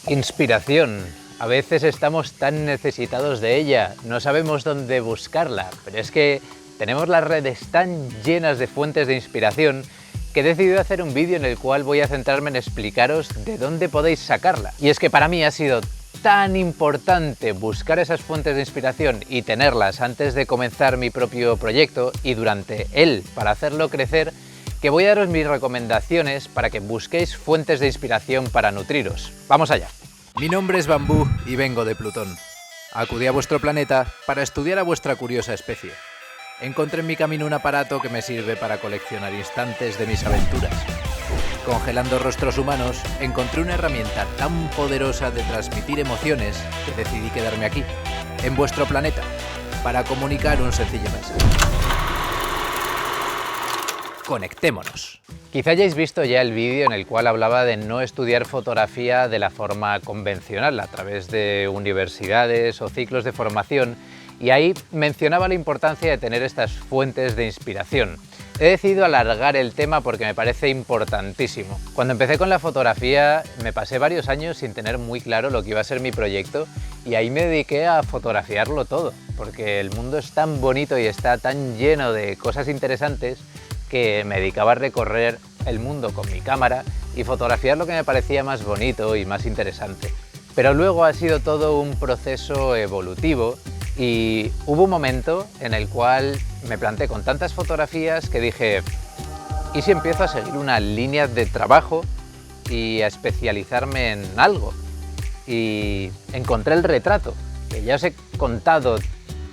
Inspiración. A veces estamos tan necesitados de ella, no sabemos dónde buscarla, pero es que tenemos las redes tan llenas de fuentes de inspiración que he decidido hacer un vídeo en el cual voy a centrarme en explicaros de dónde podéis sacarla. Y es que para mí ha sido tan importante buscar esas fuentes de inspiración y tenerlas antes de comenzar mi propio proyecto y durante él para hacerlo crecer, que voy a daros mis recomendaciones para que busquéis fuentes de inspiración para nutriros. ¡Vamos allá! Mi nombre es Bambú y vengo de Plutón. Acudí a vuestro planeta para estudiar a vuestra curiosa especie. Encontré en mi camino un aparato que me sirve para coleccionar instantes de mis aventuras. Congelando rostros humanos, encontré una herramienta tan poderosa de transmitir emociones que decidí quedarme aquí, en vuestro planeta, para comunicar un sencillo mensaje. Conectémonos. Quizá hayáis visto ya el vídeo en el cual hablaba de no estudiar fotografía de la forma convencional, a través de universidades o ciclos de formación, y ahí mencionaba la importancia de tener estas fuentes de inspiración. He decidido alargar el tema porque me parece importantísimo. Cuando empecé con la fotografía me pasé varios años sin tener muy claro lo que iba a ser mi proyecto y ahí me dediqué a fotografiarlo todo, porque el mundo es tan bonito y está tan lleno de cosas interesantes que me dedicaba a recorrer el mundo con mi cámara y fotografiar lo que me parecía más bonito y más interesante. Pero luego ha sido todo un proceso evolutivo y hubo un momento en el cual me planté con tantas fotografías que dije, ¿y si empiezo a seguir una línea de trabajo y a especializarme en algo? Y encontré el retrato, que ya os he contado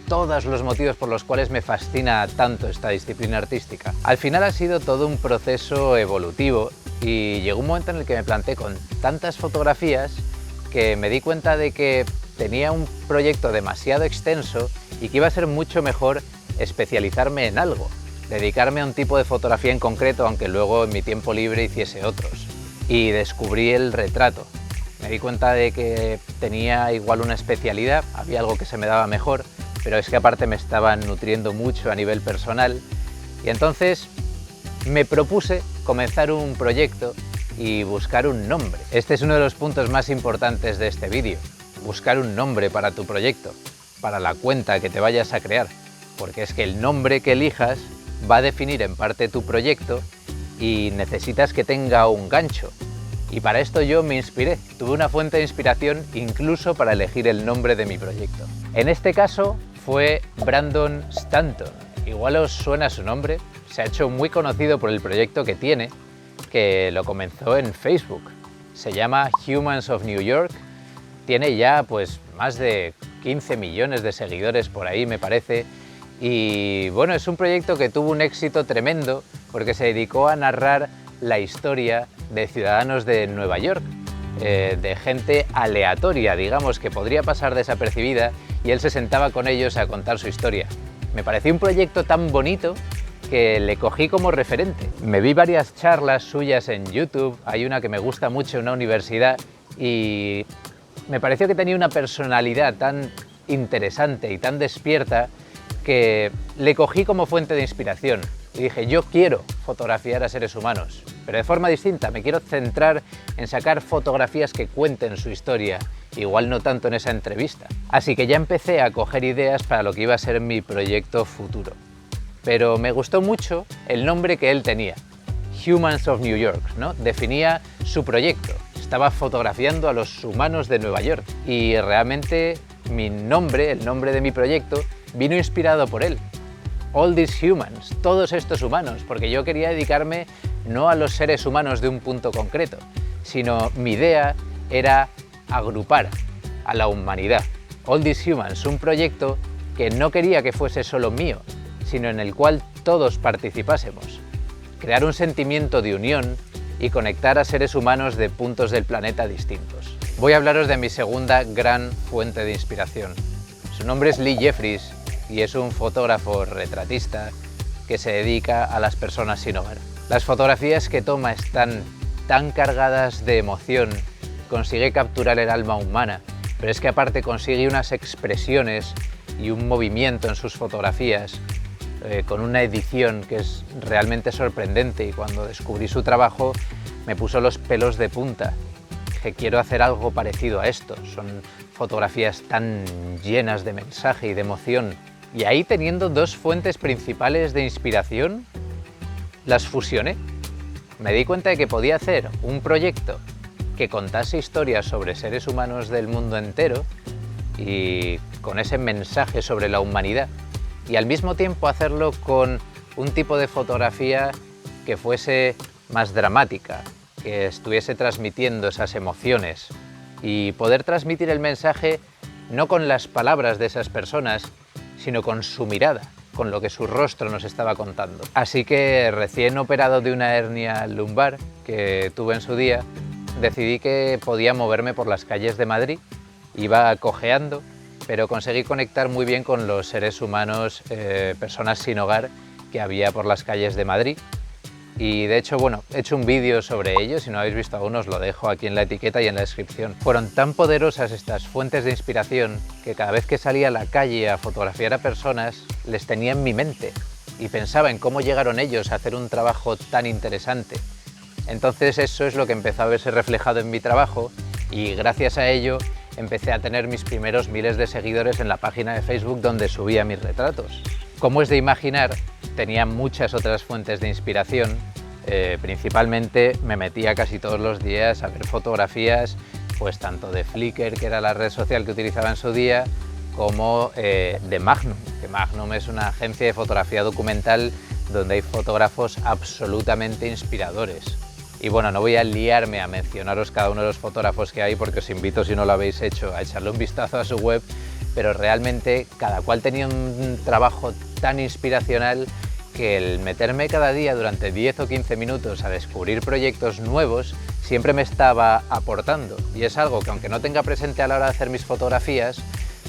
todos los motivos por los cuales me fascina tanto esta disciplina artística. Al final ha sido todo un proceso evolutivo y llegó un momento en el que me planté con tantas fotografías que me di cuenta de que tenía un proyecto demasiado extenso y que iba a ser mucho mejor especializarme en algo, dedicarme a un tipo de fotografía en concreto, aunque luego en mi tiempo libre hiciese otros. Y descubrí el retrato. Me di cuenta de que tenía igual una especialidad, había algo que se me daba mejor, pero es que aparte me estaban nutriendo mucho a nivel personal y entonces me propuse comenzar un proyecto y buscar un nombre. Este es uno de los puntos más importantes de este vídeo, buscar un nombre para tu proyecto, para la cuenta que te vayas a crear, porque es que el nombre que elijas va a definir en parte tu proyecto y necesitas que tenga un gancho. Y para esto yo me inspiré, tuve una fuente de inspiración incluso para elegir el nombre de mi proyecto. En este caso fue Brandon Stanton. Igual os suena su nombre, se ha hecho muy conocido por el proyecto que tiene, que lo comenzó en Facebook. Se llama Humans of New York, tiene ya pues más de 15 millones de seguidores por ahí me parece, y bueno, es un proyecto que tuvo un éxito tremendo porque se dedicó a narrar la historia de ciudadanos de Nueva York, de gente aleatoria, digamos, que podría pasar desapercibida, y él se sentaba con ellos a contar su historia. Me pareció un proyecto tan bonito que le cogí como referente. Me vi varias charlas suyas en YouTube, hay una que me gusta mucho en una universidad y me pareció que tenía una personalidad tan interesante y tan despierta que le cogí como fuente de inspiración. Y dije, yo quiero fotografiar a seres humanos, pero de forma distinta. Me quiero centrar en sacar fotografías que cuenten su historia, igual no tanto en esa entrevista. Así que ya empecé a coger ideas para lo que iba a ser mi proyecto futuro. Pero me gustó mucho el nombre que él tenía, Humans of New York, ¿no? Definía su proyecto. Estaba fotografiando a los humanos de Nueva York y realmente mi nombre, el nombre de mi proyecto, vino inspirado por él. All these humans, todos estos humanos, porque yo quería dedicarme no a los seres humanos de un punto concreto, sino mi idea era agrupar a la humanidad. All these humans, un proyecto que no quería que fuese solo mío, sino en el cual todos participásemos. Crear un sentimiento de unión y conectar a seres humanos de puntos del planeta distintos. Voy a hablaros de mi segunda gran fuente de inspiración. Su nombre es Lee Jeffries y es un fotógrafo retratista que se dedica a las personas sin hogar. Las fotografías que toma están tan cargadas de emoción, consigue capturar el alma humana, pero es que aparte consigue unas expresiones y un movimiento en sus fotografías con una edición que es realmente sorprendente, y cuando descubrí su trabajo me puso los pelos de punta. dije, quiero hacer algo parecido a esto. Son fotografías tan llenas de mensaje y de emoción. Y ahí, teniendo dos fuentes principales de inspiración, las fusioné. Me di cuenta de que podía hacer un proyecto que contase historias sobre seres humanos del mundo entero y con ese mensaje sobre la humanidad, y al mismo tiempo hacerlo con un tipo de fotografía que fuese más dramática, que estuviese transmitiendo esas emociones y poder transmitir el mensaje no con las palabras de esas personas, sino con su mirada, con lo que su rostro nos estaba contando. Así que, recién operado de una hernia lumbar que tuve en su día, decidí que podía moverme por las calles de Madrid. Iba cojeando, pero conseguí conectar muy bien con los seres humanos, personas sin hogar que había por las calles de Madrid. Y de hecho, bueno, he hecho un vídeo sobre ello, si no habéis visto aún os lo dejo aquí en la etiqueta y en la descripción. Fueron tan poderosas estas fuentes de inspiración que cada vez que salía a la calle a fotografiar a personas, les tenía en mi mente y pensaba en cómo llegaron ellos a hacer un trabajo tan interesante. Entonces eso es lo que empezó a verse reflejado en mi trabajo, y gracias a ello empecé a tener mis primeros miles de seguidores en la página de Facebook donde subía mis retratos. Como es de imaginar, tenía muchas otras fuentes de inspiración. Principalmente me metía casi todos los días a ver fotografías, pues tanto de Flickr, que era la red social que utilizaba en su día, como de Magnum, que Magnum es una agencia de fotografía documental donde hay fotógrafos absolutamente inspiradores. Y bueno, no voy a liarme a mencionaros cada uno de los fotógrafos que hay, porque os invito, si no lo habéis hecho, a echarle un vistazo a su web, pero realmente cada cual tenía un trabajo tan inspiracional que el meterme cada día durante 10 o 15 minutos a descubrir proyectos nuevos siempre me estaba aportando, y es algo que, aunque no tenga presente a la hora de hacer mis fotografías,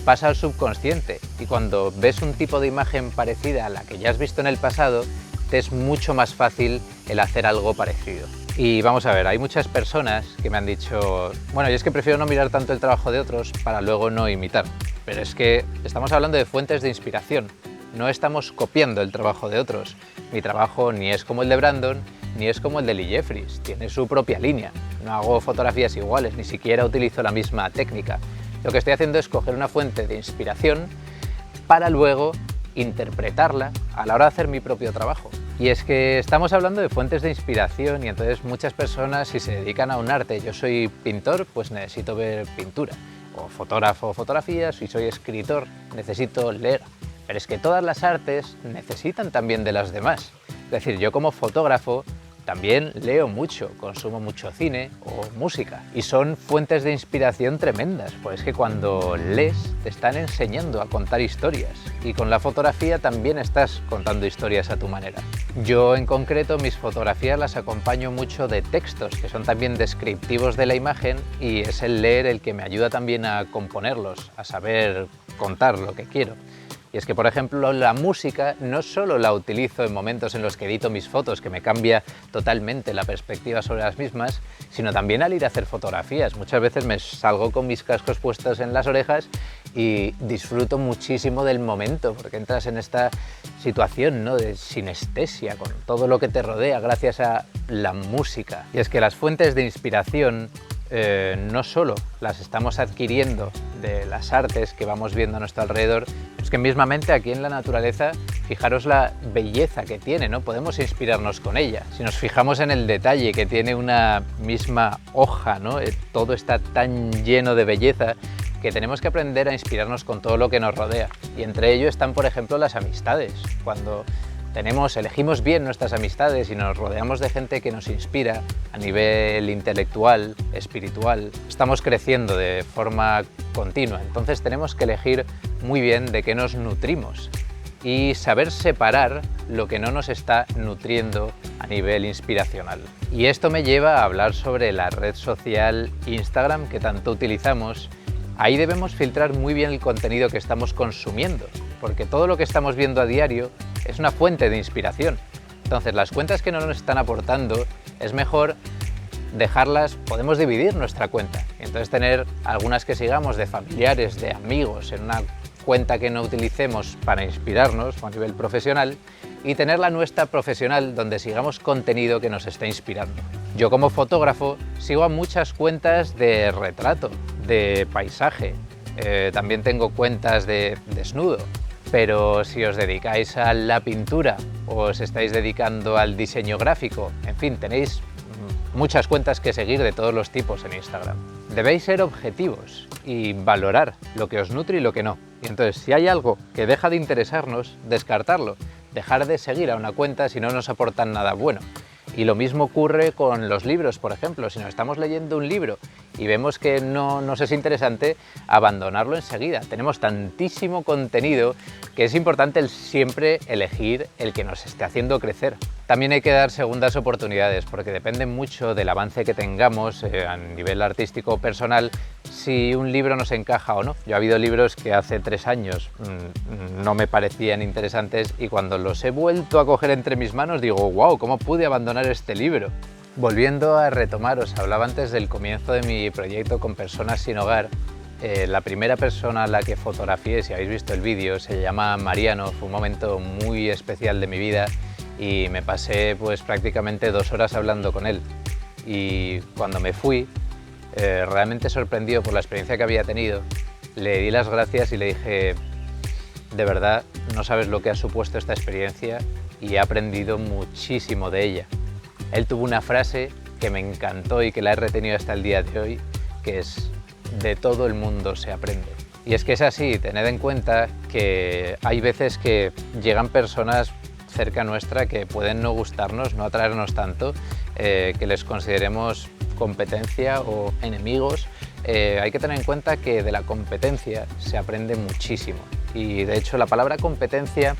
pasa al subconsciente, y cuando ves un tipo de imagen parecida a la que ya has visto en el pasado, te es mucho más fácil el hacer algo parecido. Y vamos a ver, hay muchas personas que me han dicho, bueno, yo es que prefiero no mirar tanto el trabajo de otros para luego no imitar. Pero es que estamos hablando de fuentes de inspiración, no estamos copiando el trabajo de otros. Mi trabajo ni es como el de Brandon, ni es como el de Lee Jeffries, tiene su propia línea. No hago fotografías iguales, ni siquiera utilizo la misma técnica. Lo que estoy haciendo es coger una fuente de inspiración para luego interpretarla a la hora de hacer mi propio trabajo. Y es que estamos hablando de fuentes de inspiración, y entonces muchas personas, si se dedican a un arte, yo soy pintor, pues necesito ver pintura, o fotógrafo, fotografías, si soy escritor, necesito leer. Pero es que todas las artes necesitan también de las demás. Es decir, yo como fotógrafo también leo mucho, consumo mucho cine o música, y son fuentes de inspiración tremendas, pues es que cuando lees te están enseñando a contar historias, y con la fotografía también estás contando historias a tu manera. Yo en concreto mis fotografías las acompaño mucho de textos que son también descriptivos de la imagen, y es el leer el que me ayuda también a componerlos, a saber contar lo que quiero. Y es que, por ejemplo, la música no solo la utilizo en momentos en los que edito mis fotos, que me cambia totalmente la perspectiva sobre las mismas, sino también al ir a hacer fotografías. Muchas veces me salgo con mis cascos puestos en las orejas y disfruto muchísimo del momento, porque entras en esta situación, ¿no?, de sinestesia con todo lo que te rodea gracias a la música. Y es que las fuentes de inspiración no solo las estamos adquiriendo de las artes que vamos viendo a nuestro alrededor, es que mismamente aquí en la naturaleza, fijaros la belleza que tiene, ¿no? Podemos inspirarnos con ella. Si nos fijamos en el detalle que tiene una misma hoja, ¿no? Todo está tan lleno de belleza que tenemos que aprender a inspirarnos con todo lo que nos rodea. Y entre ello están, por ejemplo, las amistades. Cuando elegimos bien nuestras amistades y nos rodeamos de gente que nos inspira a nivel intelectual, espiritual, estamos creciendo de forma continua. Entonces tenemos que elegir muy bien de qué nos nutrimos y saber separar lo que no nos está nutriendo a nivel inspiracional. Y esto me lleva a hablar sobre la red social Instagram, que tanto utilizamos. Ahí debemos filtrar muy bien el contenido que estamos consumiendo, porque todo lo que estamos viendo a diario es una fuente de inspiración. Entonces, las cuentas que no nos están aportando, es mejor dejarlas, podemos dividir nuestra cuenta. Y entonces tener algunas que sigamos de familiares, de amigos, en una cuenta que no utilicemos para inspirarnos a nivel profesional, y tener la nuestra profesional donde sigamos contenido que nos esté inspirando. Yo como fotógrafo sigo a muchas cuentas de retrato, de paisaje, también tengo cuentas de desnudo, pero si os dedicáis a la pintura o os estáis dedicando al diseño gráfico, en fin, tenéis muchas cuentas que seguir de todos los tipos en Instagram. Debéis ser objetivos y valorar lo que os nutre y lo que no. Y entonces, si hay algo que deja de interesarnos, descartarlo, dejar de seguir a una cuenta si no nos aportan nada bueno. Y lo mismo ocurre con los libros, por ejemplo. Si nos estamos leyendo un libro y vemos que no nos es interesante, abandonarlo enseguida. Tenemos tantísimo contenido que es importante siempre elegir el que nos esté haciendo crecer. También hay que dar segundas oportunidades, porque depende mucho del avance que tengamos a nivel artístico o personal, si un libro nos encaja o no. Yo ha habido libros que hace 3 años no me parecían interesantes y cuando los he vuelto a coger entre mis manos digo, wow, ¿cómo pude abandonar este libro? Volviendo a retomar, os hablaba antes del comienzo de mi proyecto con personas sin hogar. La primera persona a la que fotografié, si habéis visto el vídeo, se llama Mariano. Fue un momento muy especial de mi vida y me pasé pues prácticamente 2 horas hablando con él. Y cuando me fui, realmente sorprendido por la experiencia que había tenido, le di las gracias y le dije, de verdad, no sabes lo que ha supuesto esta experiencia y he aprendido muchísimo de ella. Él tuvo una frase que me encantó y que la he retenido hasta el día de hoy, que es, de todo el mundo se aprende. Y es que es así, tened en cuenta que hay veces que llegan personas cerca nuestra que pueden no gustarnos, no atraernos tanto, que les consideremos competencia o enemigos. Hay que tener en cuenta que de la competencia se aprende muchísimo y de hecho la palabra competencia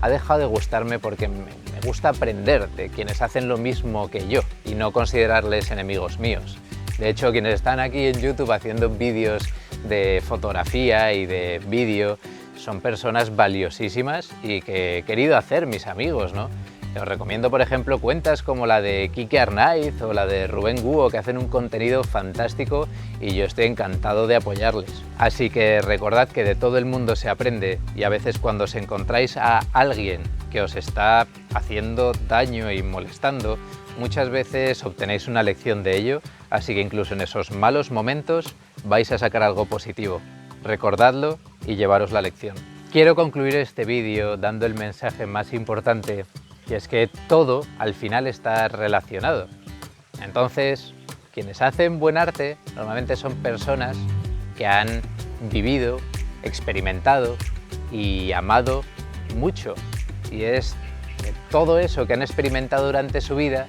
ha dejado de gustarme porque me gusta aprender de quienes hacen lo mismo que yo y no considerarles enemigos míos. De hecho, quienes están aquí en YouTube haciendo vídeos de fotografía y de vídeo son personas valiosísimas y que he querido hacer mis amigos, ¿no? Os recomiendo, por ejemplo, cuentas como la de Quique Arnaiz o la de Rubén Guo, que hacen un contenido fantástico y yo estoy encantado de apoyarles. Así que recordad que de todo el mundo se aprende y a veces cuando os encontráis a alguien que os está haciendo daño y molestando, muchas veces obtenéis una lección de ello, así que incluso en esos malos momentos vais a sacar algo positivo. Recordadlo y llevaros la lección. Quiero concluir este vídeo dando el mensaje más importante, y es que todo al final está relacionado. Entonces, quienes hacen buen arte normalmente son personas que han vivido, experimentado y amado mucho. Y es de todo eso que han experimentado durante su vida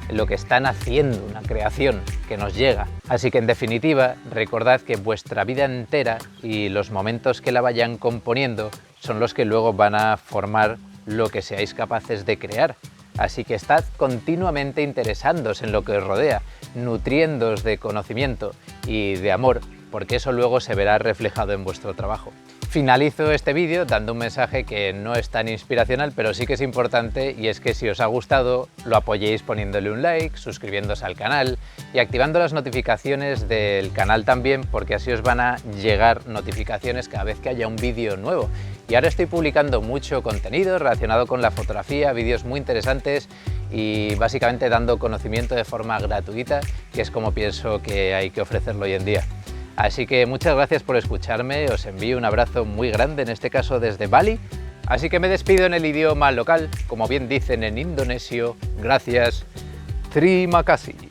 lo que están haciendo, una creación que nos llega. Así que en definitiva, recordad que vuestra vida entera y los momentos que la vayan componiendo son los que luego van a formar lo que seáis capaces de crear. Así que estad continuamente interesándoos en lo que os rodea, nutriéndoos de conocimiento y de amor, porque eso luego se verá reflejado en vuestro trabajo. Finalizo este vídeo dando un mensaje que no es tan inspiracional, pero sí que es importante, y es que si os ha gustado, lo apoyéis poniéndole un like, suscribiéndose al canal y activando las notificaciones del canal también, porque así os van a llegar notificaciones cada vez que haya un vídeo nuevo. Y ahora estoy publicando mucho contenido relacionado con la fotografía, vídeos muy interesantes y básicamente dando conocimiento de forma gratuita, que es como pienso que hay que ofrecerlo hoy en día. Así que muchas gracias por escucharme, os envío un abrazo muy grande, en este caso desde Bali. Así que me despido en el idioma local, como bien dicen en indonesio, gracias, terima kasih.